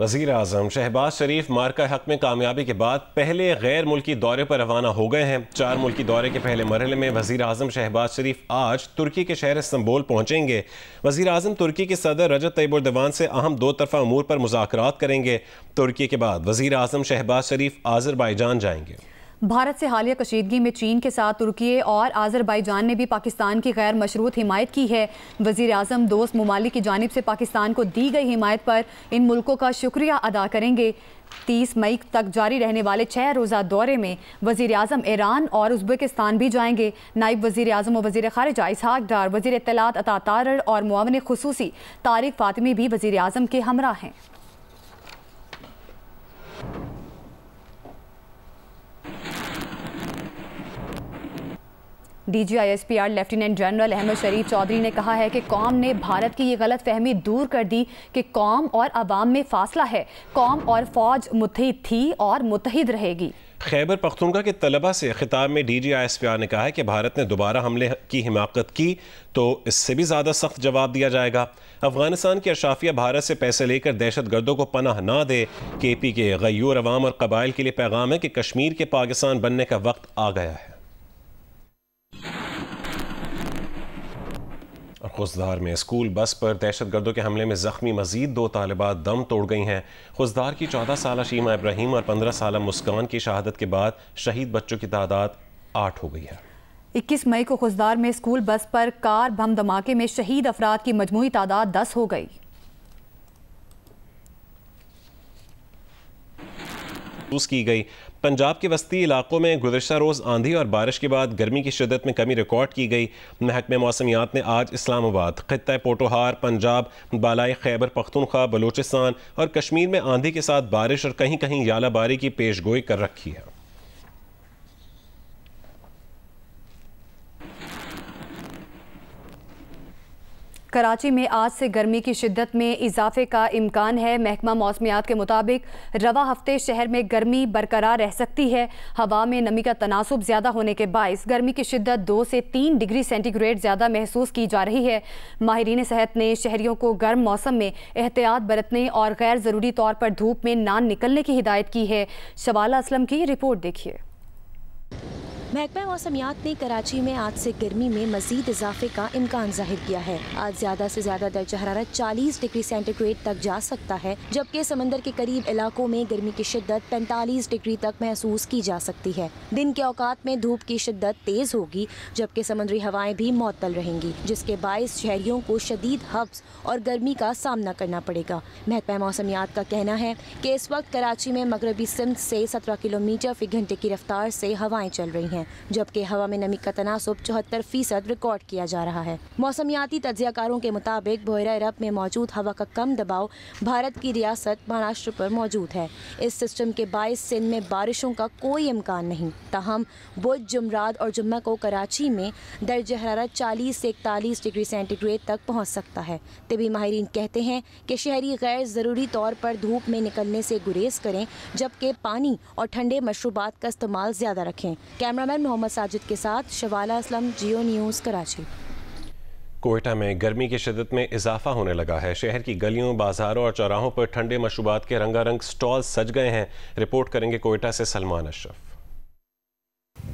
वज़ीर आज़म शहबाज शरीफ मार्का हक में कामयाबी के बाद पहले गैर मुल्की दौरे पर रवाना हो गए हैं। 4 मुल्की दौरे के पहले मरहले में वज़ीर आज़म शहबाज शरीफ आज तुर्की के शहर इस्तांबुल पहुँचेंगे। वज़ीर आज़म तुर्की के सदर रजब तय्यिप एर्दोगान से अहम 2 तरफ़ा अमूर पर मुज़ाकरात करेंगे। तुर्की के बाद वज़ीर आज़म शहबाज शरीफ आज़रबाईजान जाएंगे। भारत से हालिया कशीदगी में चीन के साथ तुर्की और आज़रबाईजान ने भी पाकिस्तान की गैर मशरूत हिमायत की है। वज़ीर आज़म दोस्त ममालिक की जानिब से पाकिस्तान को दी गई हिमायत पर इन मुल्कों का शुक्रिया अदा करेंगे। 30 मई तक जारी रहने वाले 6 रोज़ा दौरे में वज़ीर आज़म ईरान और उज़्बेकिस्तान भी जाएंगे। नायब वज़ीर आज़म और वज़ीर ख़ारिजा इसहाक डार, वज़ीर इत्तलात अता तारड़ और मुआविन ख़ुसूसी तारिक फ़ातिमी भी वज़ीर आज़म के हमरा हैं। DGISPR लेफ्टिनेंट जनरल अहमद शरीफ चौधरी ने कहा है कि कौम ने भारत की ये गलत फहमी दूर कर दी कि कौम और अवाम में फासला है। कौम और फौज मुत्तहिद थी और मुत्तहिद रहेगी। खैबर पख्तूनख्वा के तलबा से खिताब में DGISPR ने कहा है कि भारत ने दोबारा हमले की हिमाकत की तो इससे भी ज़्यादा सख्त जवाब दिया जाएगा। अफगानिस्तान की अशराफिया भारत से पैसे लेकर दहशत गर्दों को पनाह ना दे। KP के गयूर अवाम और कबाइल के लिए पैगाम है कि कश्मीर के पाकिस्तान बनने का वक्त आ गया है। और खुशदार में स्कूल बस पर दहशत गर्दों के हमले में जख्मी मजीद 2 तालिबात दम तोड़ गई हैं। खुशदार की 14 साल शीमा इब्राहिम और 15 साल मुस्कान की शहादत के बाद शहीद बच्चों की तादाद 8 हो गई है। 21 मई को खुशदार में स्कूल बस पर कार बम धमाके में शहीद अफराद की मजमूई तादाद 10 हो गई। की गई पंजाब के वस्ती इलाकों में गुज़िश्ता रोज़ आंधी और बारिश के बाद गर्मी की शिद्दत में कमी रिकॉर्ड की गई। महकमे मौसमियात ने आज इस्लामाबाद, खित्ता पोटोहार, पंजाब, बालाई खैबर पख्तूनख्वा, बलूचिस्तान और कश्मीर में आंधी के साथ बारिश और कहीं कहीं यालाबारी की पेशगोई कर रखी है। कराची में आज से गर्मी की शिद्दत में इजाफे का इम्कान है। महकमा मौसमियात के मुताबिक रवा हफ्ते शहर में गर्मी बरकरार रह सकती है। हवा में नमी का तनासुब ज़्यादा होने के बायस गर्मी की शिद्दत 2 से 3 डिग्री सेंटीग्रेड ज़्यादा महसूस की जा रही है। माहिरीन सेहत ने शहरियों को गर्म मौसम में एहतियात बरतने और गैर ज़रूरी तौर पर धूप में ना निकलने की हिदायत की है। शवाला असलम की रिपोर्ट देखिए। महकमा मौसमियात ने कराची में आज से गर्मी में मजीद इजाफे का इम्कान जाहिर किया है। आज ज्यादा से ज्यादा दर्जा हरारत 40 डिग्री सेंटीग्रेड तक जा सकता है, जबकि समंदर के करीब इलाकों में गर्मी की शिद्दत 45 डिग्री तक महसूस की जा सकती है। दिन के औकात में धूप की शिद्दत तेज होगी, जबकि समुद्री हवाएं भी मुअत्तल रहेंगी, जिसके बायस शहरियों को शदीद हब्स और गर्मी का सामना करना पड़ेगा। महकमा मौसमियात का कहना है कि इस वक्त कराची में मगरबी सिंध से 17 किलोमीटर फी घंटे की रफ्तार से हवाएं चल रही हैं, जबकि हवा में नमी का तनासुब 74% रिकॉर्ड किया जा रहा है। मौसमियाती तज्जियाकारों के मुताबिक बहरा अरब में मौजूद हवा का कम दबाव भारत की रियासत महाराष्ट्र पर मौजूद है। इस सिस्टम के बायस सिंध में बारिशों का कोई इम्कान नहीं। ताहम बुध, जुमरात और जुम्मा को कराची में दर्जा हरारत 40 से 41 डिग्री सेंटीग्रेड तक पहुँच सकता है। तिबी माहिरीन कहते हैं कि शहरी गैर ज़रूरी तौर पर धूप में निकलने से गुरेज करें, जबकि पानी और ठंडे मशरूबात का इस्तेमाल ज़्यादा रखें। कैमरामैन मोहम्मद साजिद के साथ शवाला असलम, जियो न्यूज़, कराची। कोयटा में गर्मी की शिद्दत में इजाफा होने लगा है। शहर की गलियों, बाजारों और चौराहों पर ठंडे मशरूबात के रंगारंग स्टॉल सज गए हैं। रिपोर्ट करेंगे कोयटा से सलमान अशरफ।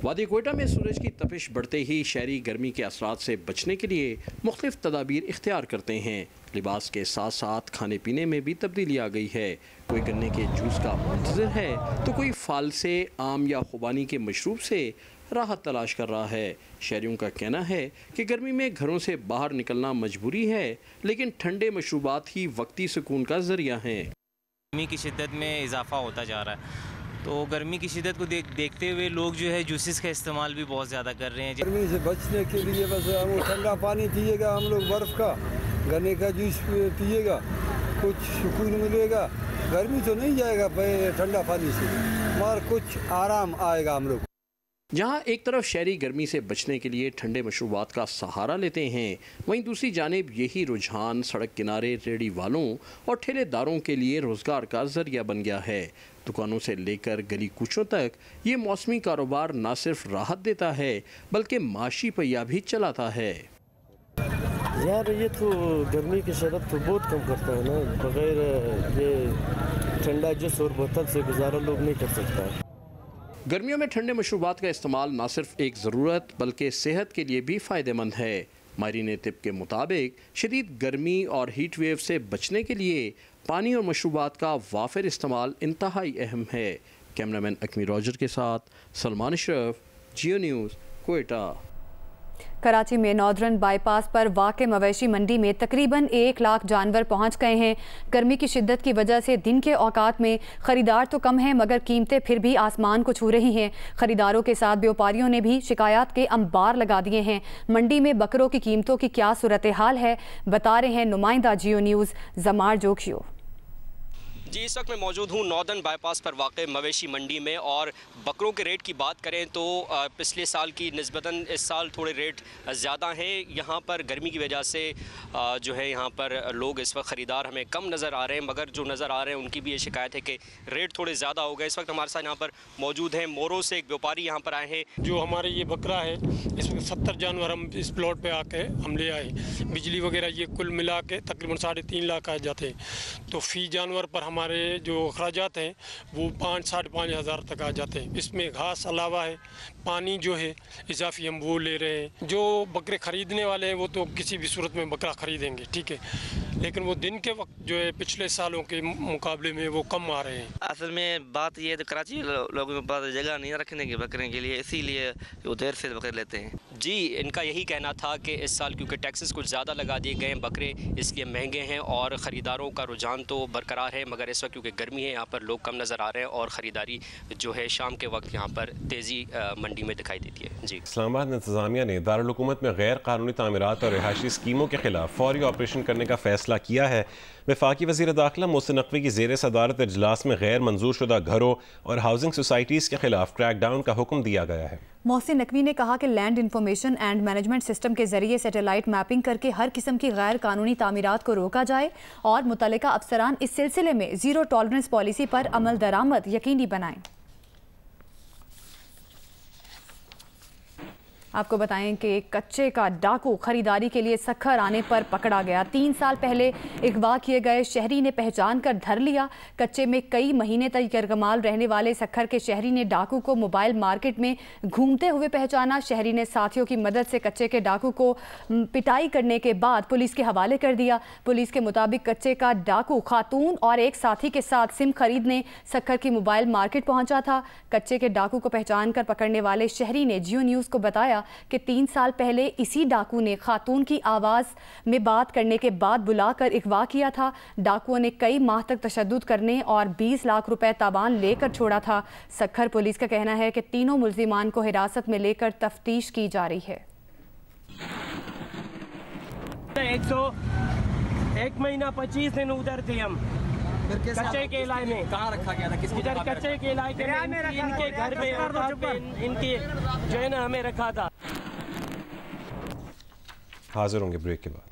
वादी कोयटा में सूरज की तपिश बढ़ते ही शहरी गर्मी के असरात से बचने के लिए मुख्तलिफ तदाबीर इख्तियार करते हैं। लिबास के साथ साथ खाने पीने में भी तब्दीली आ गई है। कोई गन्ने के जूस का मुंतज़िर है तो कोई फाल से, आम या खुबानी के मशरूब से राहत तलाश कर रहा है। शहरियों का कहना है कि गर्मी में घरों से बाहर निकलना मजबूरी है, लेकिन ठंडे मशरूबात ही वक्ती सुकून का ज़रिया हैं। गर्मी की शिद्दत में इजाफा होता जा रहा है, तो गर्मी की शिद्दत को देखते हुए लोग जो है जूसेस का इस्तेमाल भी बहुत ज़्यादा कर रहे हैं। गर्मी से बचने के लिए बस हम ठंडा पानी पिएगा, हम लोग बर्फ़ का गन्ने का जूस पिएगा, कुछ सुकून मिलेगा। गर्मी तो नहीं जाएगा ठंडा पानी से, मगर कुछ आराम आएगा हम लोग। जहाँ एक तरफ शहरी गर्मी से बचने के लिए ठंडे मशरूबात का सहारा लेते हैं, वहीं दूसरी जानिब यही रुझान सड़क किनारे रेहड़ी वालों और ठेलेदारों के लिए रोज़गार का ज़रिया बन गया है। दुकानों से लेकर गली कूचों तक ये मौसमी कारोबार न सिर्फ राहत देता है बल्कि माशी पहिया भी चलाता है। यार ये तो गर्मी की शरत तो बहुत कम करता है ना, बगैर ये ठंडा जूस और बोतल से गुजारा लोग नहीं कर सकता है। गर्मियों में ठंडे मशरूबात का इस्तेमाल न सिर्फ एक ज़रूरत बल्कि सेहत के लिए भी फ़ायदेमंद है। माहिरीन तिब के मुताबिक शदीद गर्मी और हीट वेव से बचने के लिए पानी और मशरूबात का वाफिर इस्तेमाल इंतहाई अहम है। कैमरामैन अकमी रॉजर के साथ सलमान अशरफ, जियो न्यूज़, कोयटा। कराची में नॉर्दर्न बाईपास पर वाक़ मवेशी मंडी में तकरीबन 1 लाख जानवर पहुंच गए हैं। गर्मी की शिद्दत की वजह से दिन के औकात में ख़रीदार तो कम हैं मगर कीमतें फिर भी आसमान को छू रही हैं। ख़रीदारों के साथ व्यापारियों ने भी शिकायत के अंबार लगा दिए हैं। मंडी में बकरों की कीमतों की क्या सूरत हाल है, बता रहे हैं नुमाइंदा जियो न्यूज़ जमार जोखियो। जी, इस वक्त मैं मौजूद हूँ नॉर्दर्न बाईपास पर वाक़ मवेशी मंडी में, और बकरों के रेट की बात करें तो पिछले साल की निस्बतन इस साल थोड़े रेट ज़्यादा हैं। यहाँ पर गर्मी की वजह से जो है यहाँ पर लोग इस वक्त ख़रीदार हमें कम नज़र आ रहे हैं, मगर जो नज़र आ रहे हैं उनकी भी ये शिकायत है कि रेट थोड़े ज़्यादा हो गए। इस वक्त हमारे साथ यहाँ पर मौजूद हैं मोरो से एक व्यापारी यहाँ पर आए हैं। जो हमारे ये बकरा है इसमें 70 जानवर हम इस प्लॉट पे आके हम ले आए, बिजली वगैरह ये कुल मिला के तकरीबन 3.5 लाख आ जाते हैं। तो फ़ी जानवर पर हमारे जो अखराजात हैं वो 5-5.5 हज़ार तक आ जाते हैं। इसमें घास अलावा है, पानी जो है इजाफी हम वो ले रहे हैं। जो बकरे ख़रीदने वाले हैं वो तो किसी भी सूरत में बकरा ख़रीदेंगे, ठीक है, लेकिन वो दिन के वक्त जो है पिछले सालों के मुकाबले में वो कम आ रहे हैं। असल में बात ये है तो कराची लोगों के पास जगह नहीं रखने के बकरे के लिए, इसीलिए वो देर से बकरे लेते हैं। जी, इनका यही कहना था कि इस साल क्योंकि टैक्सेस कुछ ज़्यादा लगा दिए गए हैं, बकरे इसलिए महंगे हैं और ख़रीदारों का रुझान तो बरकरार है, मगर इस वक्त क्योंकि गर्मी है यहाँ पर लोग कम नज़र आ रहे हैं और ख़रीदारी जो है शाम के वक्त यहाँ पर तेज़ी मंडी में दिखाई देती है। जी, इस्लामाबाद इंतज़ामिया ने दारुल हुकूमत में गैर कानूनी तामीरात और रिहायशी स्कीमों के खिलाफ फौरी ऑपरेशन करने का फैसला किया है। वफाकी वज़ीर दाखिला मोहसिन नकवी की ज़ेर सदारत इजलास में गैर मंजूर शुदा घरों और हाउसिंग सोसाइटीज़ के खिलाफ क्रैकडाउन का हुक्म दिया गया है। मोहसिन नकवी ने कहा कि land information and management system के जरिए सैटेलाइट मैपिंग करके हर किस्म की गैर कानूनी तामीरात को रोका जाए और मुतल्लिका अफसरान इस सिलसिले में ज़ीरो टॉलरेंस पॉलिसी पर अमल दरामद यकीनी बनाएं। आपको बताएं कि कच्चे का डाकू खरीदारी के लिए सखर आने पर पकड़ा गया। 3 साल पहले अगवा किए गए शहरी ने पहचान कर धर लिया। कच्चे में कई महीने तक यरगमाल रहने वाले सखर के शहरी ने डाकू को मोबाइल मार्केट में घूमते हुए पहचाना। शहरी ने साथियों की मदद से कच्चे के डाकू को पिटाई करने के बाद पुलिस के हवाले कर दिया। पुलिस के मुताबिक कच्चे का डाकू खातून और एक साथी के साथ सिम खरीदने सखर की मोबाइल मार्केट पहुंचा था। कच्चे के डाकू को पहचान कर पकड़ने वाले शहरी ने जियो न्यूज़ को बताया कि 3 साल पहले इसी डाकू ने खातून की आवाज़ में बात करने के बाद बुलाकर अगवा किया था। डाकुओं ने कई माह तक तशद्दुद करने और 20 लाख रुपए ताबान लेकर छोड़ा था। सखर पुलिस का कहना है कि तीनों मुल्जिमान को हिरासत में लेकर तफ्तीश की जा रही है। 1 महीना 25 दिन उधर थे हम कच्चे के इलाके में। कहाँ रखा गया था? इधर कच्चे के इलाके में इनके घर में इनके जो है ना हमें रखा था। हाजिर होंगे ब्रेक के बाद।